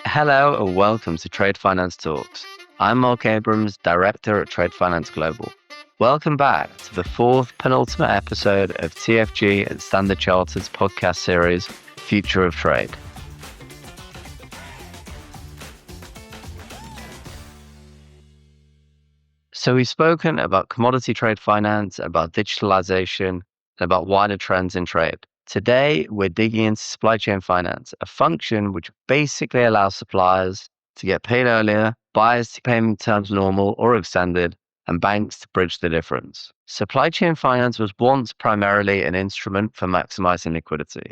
Hello and welcome to Trade Finance Talks. I'm Mark Abrams, Director at Trade Finance Global. Welcome back to the fourth penultimate episode of TFG and Standard Chartered's podcast series, Future of Trade. So we've spoken about commodity trade finance, about digitalization, and about wider trends in trade. Today, we're digging into supply chain finance, a function which basically allows suppliers to get paid earlier, buyers to payment terms normal or extended, and banks to bridge the difference. Supply chain finance was once primarily an instrument for maximizing liquidity.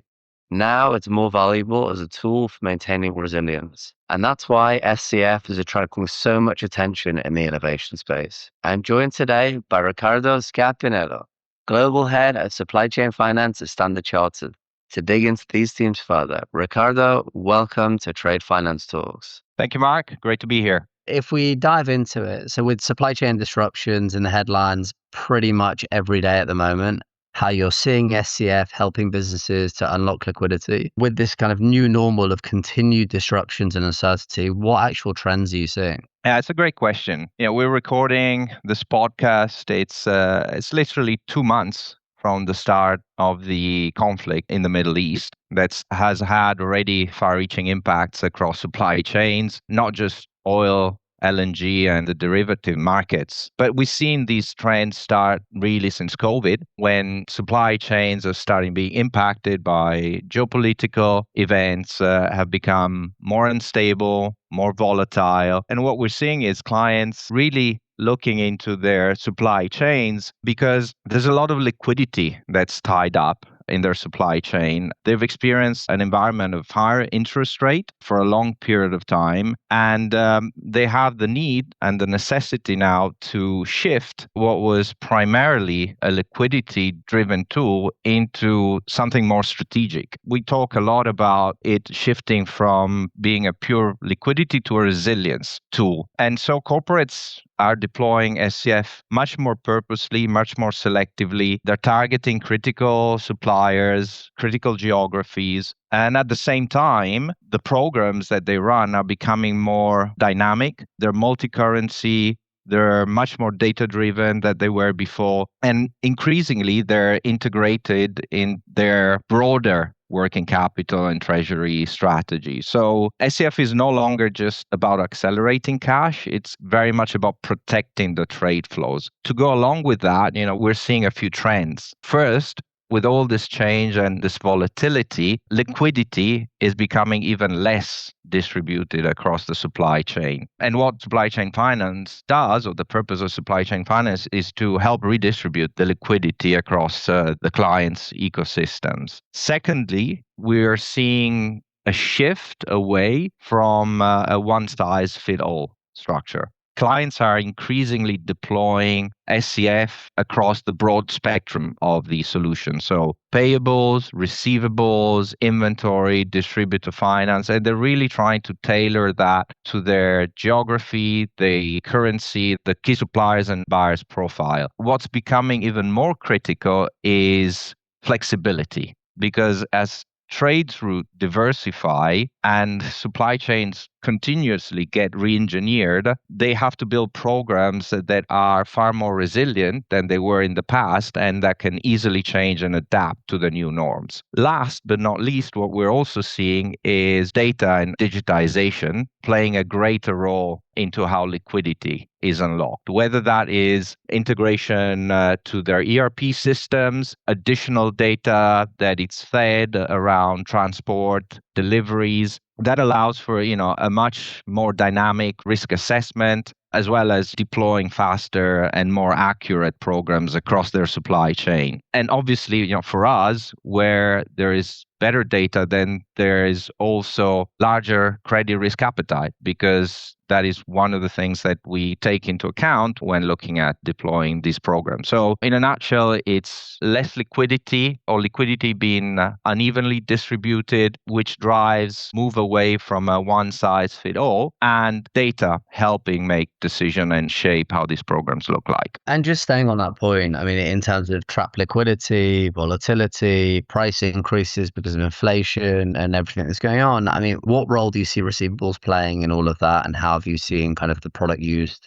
Now it's more valuable as a tool for maintaining resilience. And that's why SCF is attracting so much attention in the innovation space. I'm joined today by Ricardo Scarpinello, Global Head of Supply Chain Finance at Standard Chartered, to dig into these themes further. Ricardo, welcome to Trade Finance Talks. Thank you, Mark. Great to be here. If we dive into it, so with supply chain disruptions in the headlines pretty much every day at the moment, how you're seeing SCF helping businesses to unlock liquidity. With this kind of new normal of continued disruptions and uncertainty, what actual trends are you seeing? Yeah, it's a great question. We're recording this podcast. It's literally 2 months from the start of the conflict in the Middle East that has had already far-reaching impacts across supply chains, not just oil, LNG and the derivative markets. But we've seen these trends start really since COVID, when supply chains are starting being impacted by geopolitical events, have become more unstable, more volatile. And what we're seeing is clients really looking into their supply chains because there's a lot of liquidity that's tied up in their supply chain. They've experienced an environment of higher interest rate for a long period of time, and they have the need and the necessity now to shift what was primarily a liquidity-driven tool into something more strategic. We talk a lot about it shifting from being a pure liquidity to a resilience tool. And so corporates are deploying SCF much more purposely, much more selectively. They're targeting critical suppliers, critical geographies. And at the same time, the programs that they run are becoming more dynamic. They're multi-currency. They're much more data-driven than they were before. And increasingly, they're integrated in their broader working capital and treasury strategy. So SCF is no longer just about accelerating cash. It's very much about protecting the trade flows. To go along with that, we're seeing a few trends. First, with all this change and this volatility, liquidity is becoming even less distributed across the supply chain. And what supply chain finance does, or the purpose of supply chain finance, is to help redistribute the liquidity across the client's ecosystems. Secondly, we're seeing a shift away from a one-size-fits-all structure. Clients are increasingly deploying SCF across the broad spectrum of the solution. So payables, receivables, inventory, distributor finance, and they're really trying to tailor that to their geography, the currency, the key suppliers and buyers profile. What's becoming even more critical is flexibility, because as trades route diversify and supply chains continuously get re-engineered, they have to build programs that are far more resilient than they were in the past and that can easily change and adapt to the new norms. Last but not least, what we're also seeing is data and digitization playing a greater role into how liquidity is unlocked, whether that is integration to their ERP systems, additional data that it's fed around transport, deliveries. That allows for, a much more dynamic risk assessment, as well as deploying faster and more accurate programs across their supply chain. And obviously, for us, where there is better data, then there is also larger credit risk appetite, because that is one of the things that we take into account when looking at deploying these programs. So in a nutshell, it's less liquidity, or liquidity being unevenly distributed, which drives move away from a one-size-fits-all, and data helping make decision and shape how these programs look like. And just staying on that point, in terms of trap liquidity, volatility, price increases because because of inflation and everything that's going on. I mean, what role do you see receivables playing in all of that, and how have you seen kind of the product used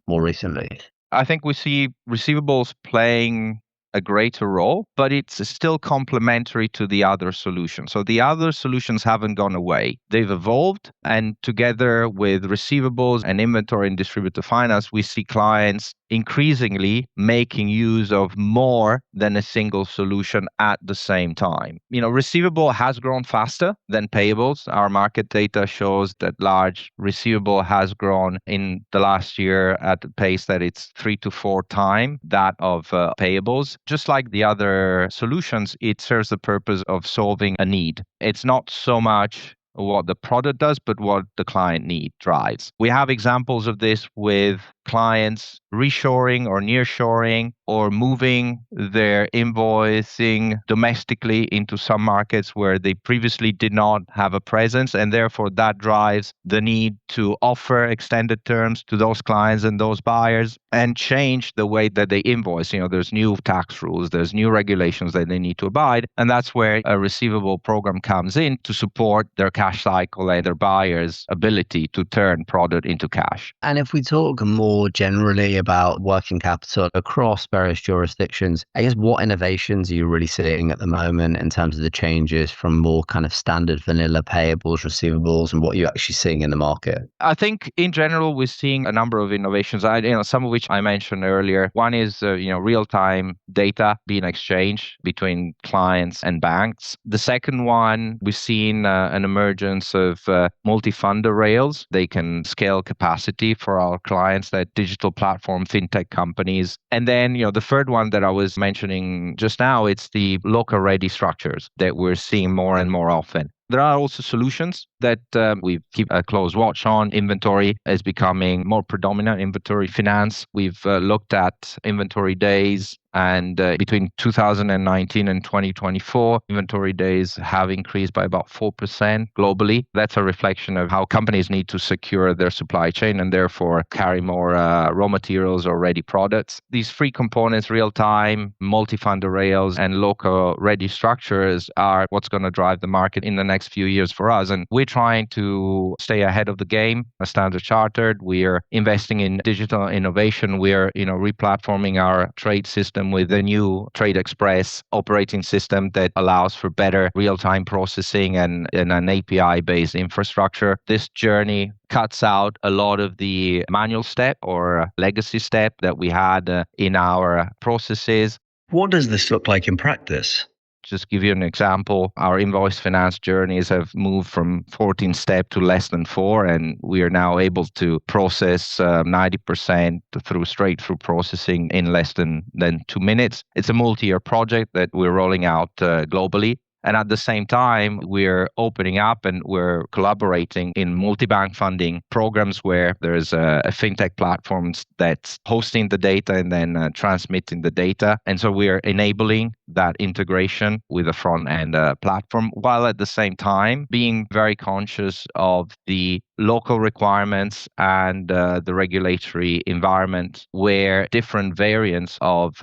more recently? I think we see receivables playing a greater role, but it's still complementary to the other solutions. So the other solutions haven't gone away. They've evolved, and together with receivables and inventory and distributor finance, we see clients increasingly making use of more than a single solution at the same time. Receivable has grown faster than payables. Our market data shows that large receivable has grown in the last year at a pace that it's 3 to 4 times that of payables. Just like the other solutions, it serves the purpose of solving a need. It's not so much what the product does, but what the client need drives. We have examples of this with clients reshoring or nearshoring or moving their invoicing domestically into some markets where they previously did not have a presence. And therefore, that drives the need to offer extended terms to those clients and those buyers and change the way that they invoice. There's new tax rules, there's new regulations that they need to abide. And that's where a receivable program comes in to support their cash cycle and their buyers' ability to turn product into cash. And if we talk more generally about working capital across various jurisdictions, I guess what innovations are you really seeing at the moment in terms of the changes from more kind of standard vanilla payables, receivables, and what you're actually seeing in the market? I think in general, we're seeing a number of innovations, some of which I mentioned earlier. One is, real-time data being exchanged between clients and banks. The second one, we've seen an emergence of multi-funder rails. They can scale capacity for our clients, that digital platform fintech companies. And then, the third one that I was mentioning just now, it's the local ready structures that we're seeing more and more often. There are also solutions that we keep a close watch on. Inventory is becoming more predominant, inventory finance. We've looked at inventory days, and between 2019 and 2024, inventory days have increased by about 4% globally. That's a reflection of how companies need to secure their supply chain and therefore carry more raw materials or ready products. These three components, real-time, multi-funder rails, and local ready structures, are what's going to drive the market in the next few years for us. And we're trying to stay ahead of the game. As Standard Chartered, we're investing in digital innovation. We're replatforming our trade system with a new Trade Express operating system that allows for better real-time processing and an API-based infrastructure. This journey cuts out a lot of the manual step or legacy step that we had in our processes. What does this look like in practice? Just give you an example, our invoice finance journeys have moved from 14 steps to less than 4, and we are now able to process 90% straight through processing in less than 2 minutes. It's a multi-year project that we're rolling out globally. And at the same time, we're opening up and we're collaborating in multi-bank funding programs where there's a fintech platform that's hosting the data and then transmitting the data. And so we're enabling that integration with a front-end platform, while at the same time being very conscious of the local requirements and the regulatory environment where different variants of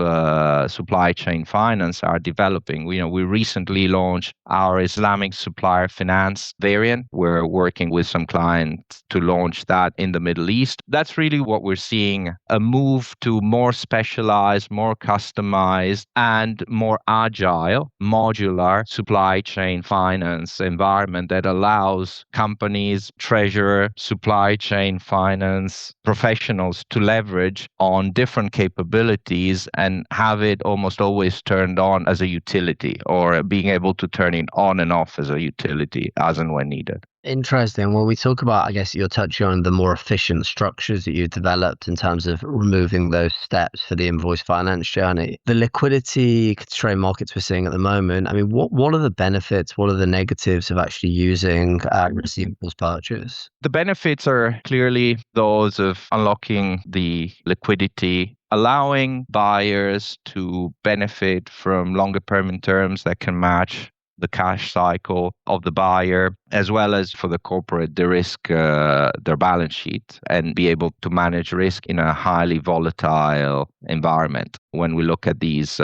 supply chain finance are developing. We recently launched our Islamic supplier finance variant. We're working with some clients to launch that in the Middle East. That's really what we're seeing, a move to more specialized, more customized, and more agile, modular supply chain finance environment that allows companies, treasurer, supply chain finance professionals to leverage on different capabilities and have it almost always turned on as a utility, or being able to turn it on and off as a utility as and when needed. Interesting. When we talk about, I guess you're touching on the more efficient structures that you've developed in terms of removing those steps for the invoice finance journey. The liquidity constrained markets we're seeing at the moment, I mean, what are the benefits? What are the negatives of actually using receivables purchase? The benefits are clearly those of unlocking the liquidity, allowing buyers to benefit from longer payment terms that can match the cash cycle of the buyer, as well as for the corporate, de-risk their balance sheet and be able to manage risk in a highly volatile environment. When we look at these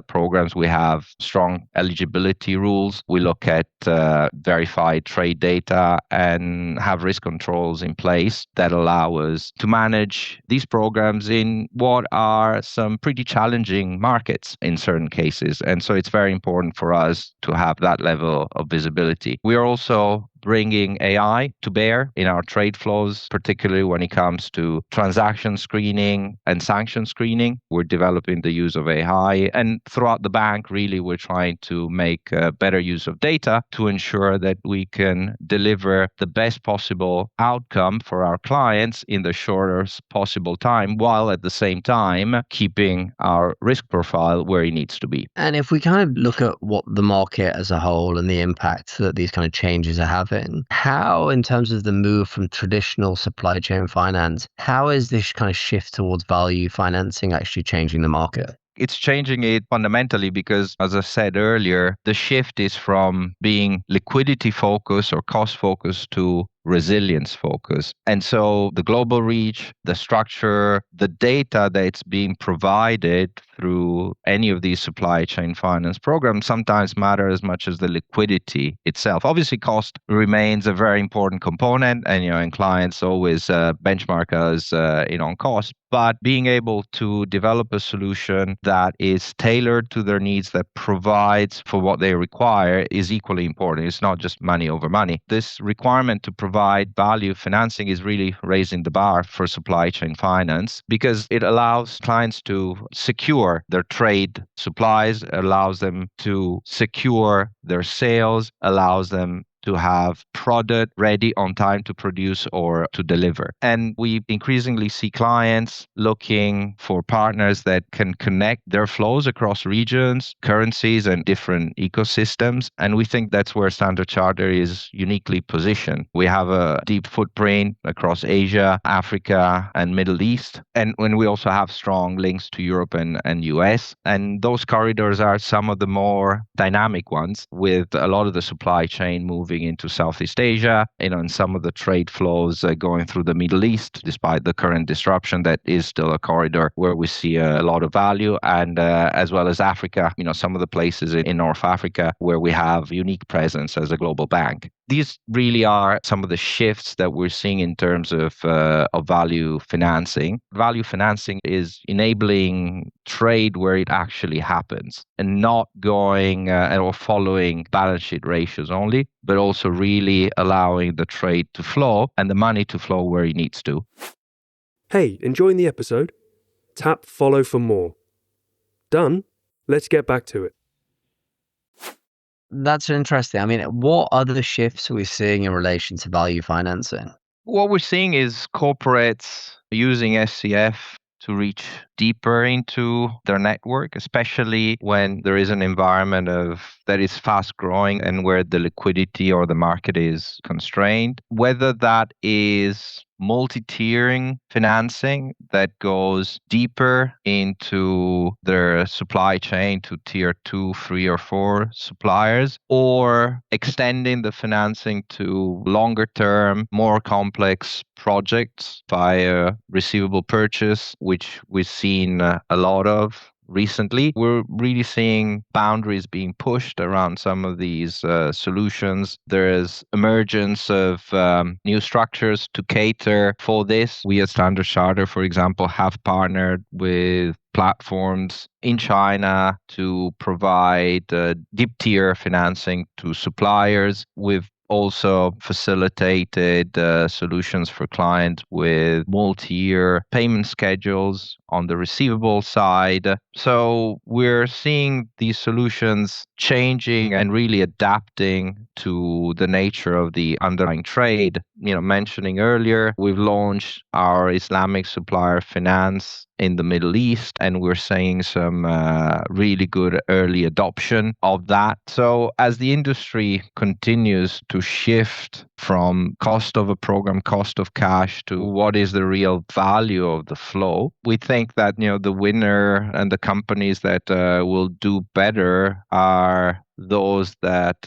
programs, we have strong eligibility rules. We look at verified trade data and have risk controls in place that allow us to manage these programs in what are some pretty challenging markets in certain cases. And so it's very important for us to have that level of visibility. We are also bringing AI to bear in our trade flows, particularly when it comes to transaction screening and sanction screening. We're developing the use of AI. And throughout the bank, really, we're trying to make better use of data to ensure that we can deliver the best possible outcome for our clients in the shortest possible time, while at the same time keeping our risk profile where it needs to be. And if we kind of look at what the market as a whole and the impact that these kind of changes are having, how, in terms of the move from traditional supply chain finance, how is this kind of shift towards value financing actually changing the market? It's changing it fundamentally because, as I said earlier, the shift is from being liquidity focused or cost focused to resilience focus. And so the global reach, the structure, the data that's being provided through any of these supply chain finance programs sometimes matter as much as the liquidity itself. Obviously, cost remains a very important component, and clients always benchmark us on cost. But being able to develop a solution that is tailored to their needs, that provides for what they require, is equally important. It's not just money over money. This requirement to provide value financing is really raising the bar for supply chain finance because it allows clients to secure their trade supplies, allows them to secure their sales, allows them to have product ready on time to produce or to deliver. And we increasingly see clients looking for partners that can connect their flows across regions, currencies, and different ecosystems. And we think that's where Standard Chartered is uniquely positioned. We have a deep footprint across Asia, Africa, and Middle East. And when we also have strong links to Europe and US. And those corridors are some of the more dynamic ones, with a lot of the supply chain moving into Southeast Asia, and some of the trade flows going through the Middle East, despite the current disruption. That is still a corridor where we see a lot of value, and as well as Africa, some of the places in North Africa where we have unique presence as a global bank. These really are some of the shifts that we're seeing in terms of value financing. Value financing is enabling trade where it actually happens and not going or following balance sheet ratios only, but also really allowing the trade to flow and the money to flow where it needs to. Hey, enjoying the episode? Tap follow for more. Done? Let's get back to it. That's interesting. I mean, what other shifts are we seeing in relation to value financing? What we're seeing is corporates using SCF to reach deeper into their network, especially when there is an environment that is fast growing and where the liquidity or the market is constrained. Whether that is multi-tiering financing that goes deeper into their supply chain to tier 2, 3, or 4 suppliers, or extending the financing to longer term, more complex projects via receivable purchase, which we've seen a lot of recently. We're really seeing boundaries being pushed around some of these solutions. There is emergence of new structures to cater for this. We at Standard Chartered, for example, have partnered with platforms in China to provide deep tier financing to suppliers. We've also facilitated solutions for clients with multi-year payment schedules on the receivable side. So we're seeing these solutions changing and really adapting to the nature of the underlying trade. Mentioning earlier, we've launched our Islamic supplier finance in the Middle East, and we're seeing some really good early adoption of that. So as the industry continues to shift from cost of a program, cost of cash, to what is the real value of the flow, we think that the winner and the companies that will do better are those that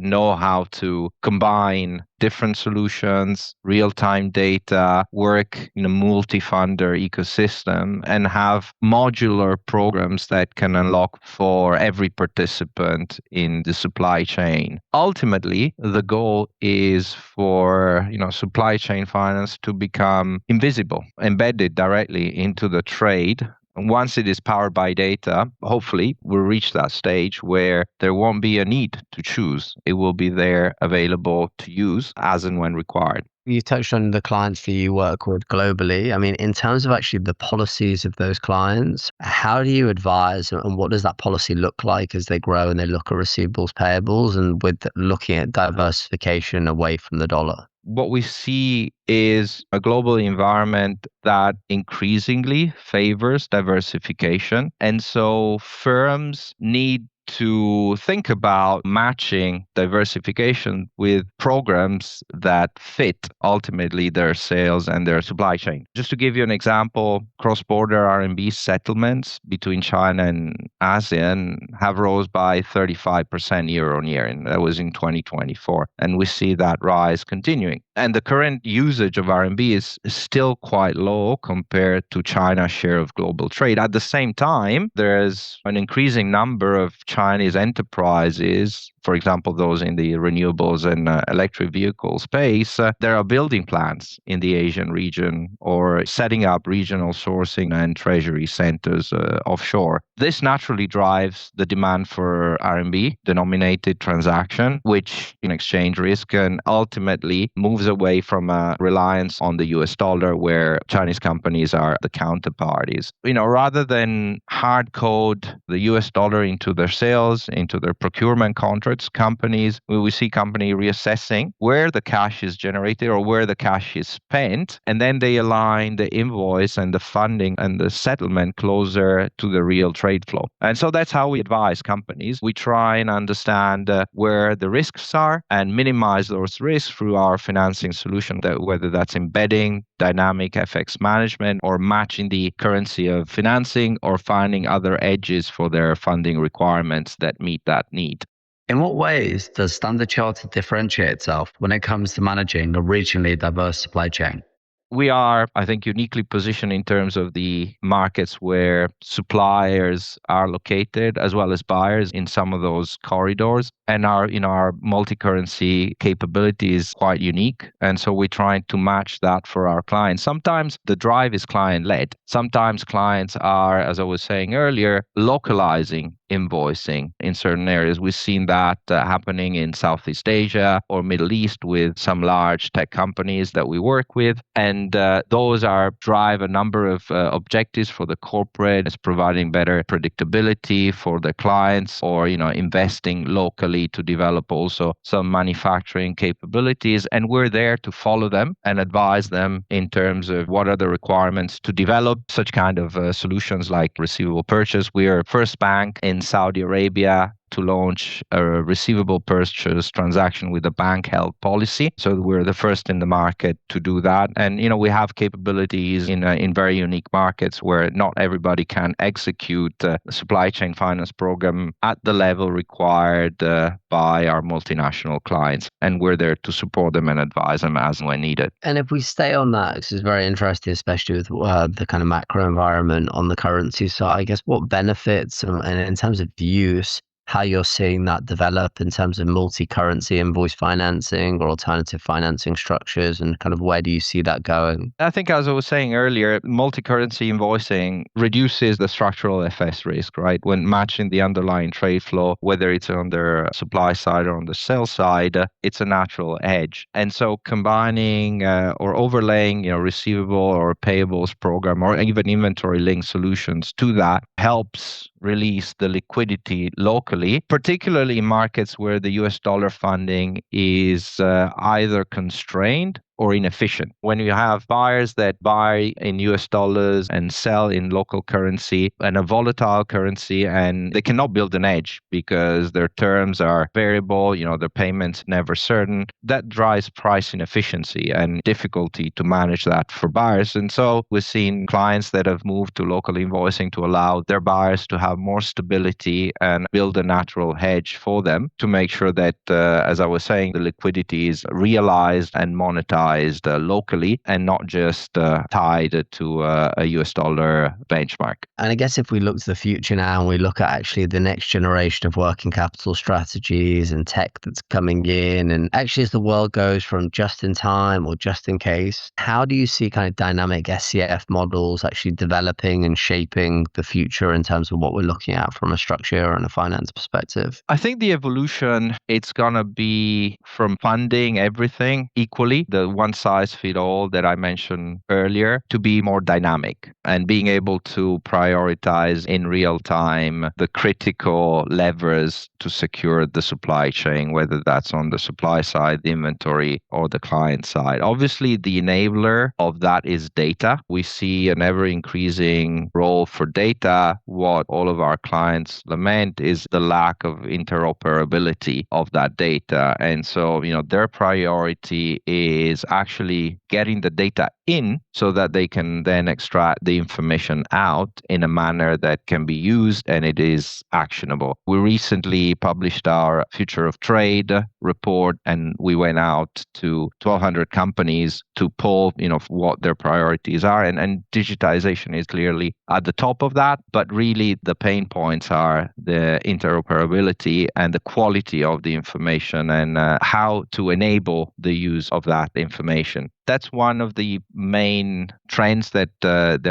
know how to combine different solutions, real-time data, work in a multi-funder ecosystem, and have modular programs that can unlock for every participant in the supply chain. Ultimately, the goal is for supply chain finance to become invisible, embedded directly into the trade. Once it is powered by data, hopefully we'll reach that stage where there won't be a need to choose. It will be there available to use as and when required. You touched on the clients that you work with globally. I mean, in terms of actually the policies of those clients, how do you advise and what does that policy look like as they grow and they look at receivables, payables, and with looking at diversification away from the dollar? What we see is a global environment that increasingly favors diversification. And so firms need to think about matching diversification with programs that fit ultimately their sales and their supply chain. Just to give you an example, cross-border RMB settlements between China and ASEAN have rose by 35% year on year, and that was in 2024. And we see that rise continuing. And the current usage of RMB is still quite low compared to China's share of global trade. At the same time, there's an increasing number of Chinese enterprises, for example, those in the renewables and electric vehicle space, that are building plants in the Asian region or setting up regional sourcing and treasury centers offshore. This naturally drives the demand for RMB denominated transaction, which in exchange risk and ultimately moves away from a reliance on the US dollar where Chinese companies are the counterparties. Rather than hard code the US dollar into their sales, into their procurement contracts, companies, we see company reassessing where the cash is generated or where the cash is spent, and then they align the invoice and the funding and the settlement closer to the real trade flow. And so that's how we advise companies. We try and understand where the risks are and minimize those risks through our financing solution, whether that's embedding dynamic FX management or matching the currency of financing or finding other edges for their funding requirements that meet that need. In what ways does Standard Chartered differentiate itself when it comes to managing a regionally diverse supply chain? We are, I think, uniquely positioned in terms of the markets where suppliers are located, as well as buyers in some of those corridors. And our multi-currency capability is quite unique. And so we're trying to match that for our clients. Sometimes the drive is client-led. Sometimes clients are, as I was saying earlier, localizing invoicing in certain areas. We've seen that happening in Southeast Asia or Middle East with some large tech companies that we work with. And those drive a number of objectives for the corporate. It's providing better predictability for the clients or, investing locally to develop also some manufacturing capabilities. And we're there to follow them and advise them in terms of what are the requirements to develop such kind of solutions like receivable purchase. We are first bank in Saudi Arabia to launch a receivable purchase transaction with a bank held policy. So we're the first in the market to do that. And, we have capabilities in very unique markets where not everybody can execute a supply chain finance program at the level required by our multinational clients. And we're there to support them and advise them as and when needed. And if we stay on that, this is very interesting, especially with the kind of macro environment on the currency side, I guess what benefits and in terms of use, how you're seeing that develop in terms of multi-currency invoice financing or alternative financing structures, and kind of where do you see that going? I think, as I was saying earlier, multi-currency invoicing reduces the structural FS risk, right? When matching the underlying trade flow, whether it's on the supply side or on the sell side, it's a natural hedge. And so combining or overlaying, receivable or payables program or even inventory linked solutions to that helps release the liquidity locally, particularly in markets where the US dollar funding is either constrained or inefficient. When you have buyers that buy in US dollars and sell in local currency and a volatile currency, and they cannot build an edge because their terms are variable, their payments never certain, that drives price inefficiency and difficulty to manage that for buyers. And so we've seen clients that have moved to local invoicing to allow their buyers to have more stability and build a natural hedge for them to make sure that, as I was saying, the liquidity is realized and monetized locally and not just tied to a US dollar benchmark. And I guess if we look to the future now and we look at actually the next generation of working capital strategies and tech that's coming in, and actually as the world goes from just in time or just in case, how do you see kind of dynamic SCF models actually developing and shaping the future in terms of what we're looking at from a structure and a finance perspective? I think the evolution, it's going to be from funding everything equally, the one size fit all that I mentioned earlier, to be more dynamic and being able to prioritize in real time the critical levers to secure the supply chain, whether that's on the supply side, the inventory, or the client side. Obviously, the enabler of that is data. We see an ever increasing role for data. What all of our clients lament is the lack of interoperability of that data. And so, their priority is actually getting the data in so that they can then extract the information out in a manner that can be used and it is actionable. We recently published our Future of Trade report, and we went out to 1,200 companies to poll, what their priorities are. And digitization is clearly at the top of that, but really the pain points are the interoperability and the quality of the information and how to enable the use of that information. That's one of the main trends that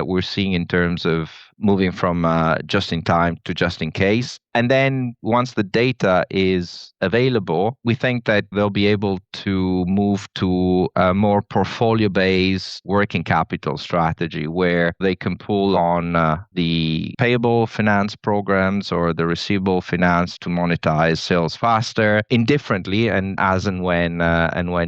we're seeing in terms of moving from just in time to just in case. And then once the data is available, we think that they'll be able to move to a more portfolio-based working capital strategy where they can pull on the payable finance programs or the receivable finance to monetize sales faster, indifferently, and as and when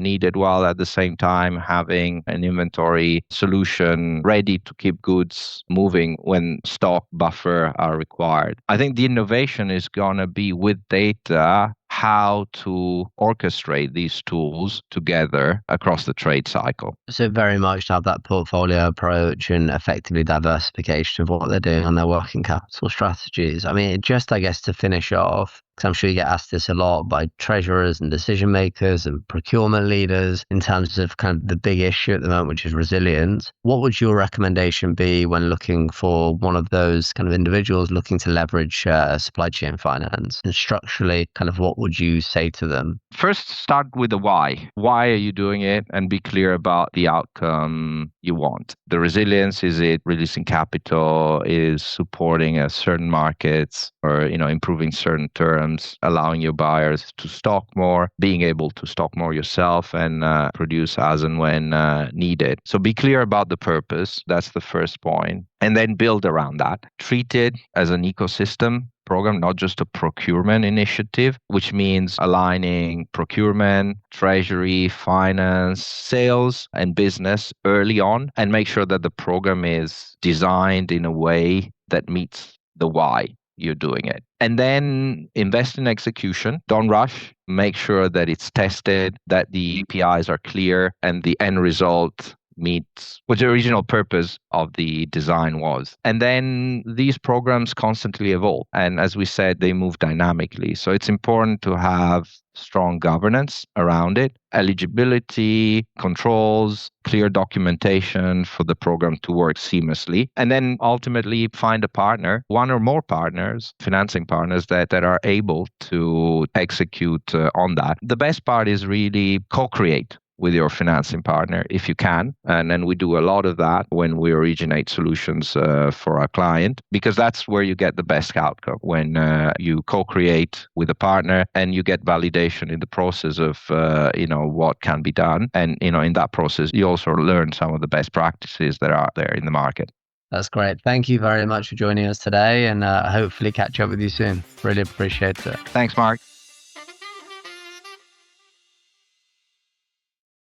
needed, while at the same time having an inventory solution ready to keep goods moving when stock buffer are required. I think the innovation is going to be with data, how to orchestrate these tools together across the trade cycle. So very much to have that portfolio approach and effectively diversification of what they're doing on their working capital strategies. I mean, just I guess to finish off, because I'm sure you get asked this a lot by treasurers and decision makers and procurement leaders in terms of kind of the big issue at the moment, which is resilience. What would your recommendation be when looking for one of those kind of individuals looking to leverage supply chain finance? And structurally, kind of what would you say to them? First, start with the why. Why are you doing it? And be clear about the outcome you want. The resilience, is it releasing capital, is supporting certain markets or, improving certain terms, allowing your buyers to stock more, being able to stock more yourself and produce as and when needed. So be clear about the purpose. That's the first point. And then build around that. Treat it as an ecosystem program, not just a procurement initiative, which means aligning procurement, treasury, finance, sales, and business early on, and make sure that the program is designed in a way that meets the why you're doing it. And then invest in execution. Don't rush. Make sure that it's tested, that the APIs are clear, and the end result meets what the original purpose of the design was. And then these programs constantly evolve. And as we said, they move dynamically. So it's important to have strong governance around it, eligibility, controls, clear documentation for the program to work seamlessly. And then ultimately find a partner, one or more partners, financing partners that are able to execute on that. The best part is really co-create with your financing partner if you can. And then we do a lot of that when we originate solutions for our client, because that's where you get the best outcome, when you co-create with a partner and you get validation in the process of what can be done. And in that process, you also learn some of the best practices that are there in the market. That's great. Thank you very much for joining us today, and hopefully catch up with you soon. Really appreciate it. Thanks, Mark.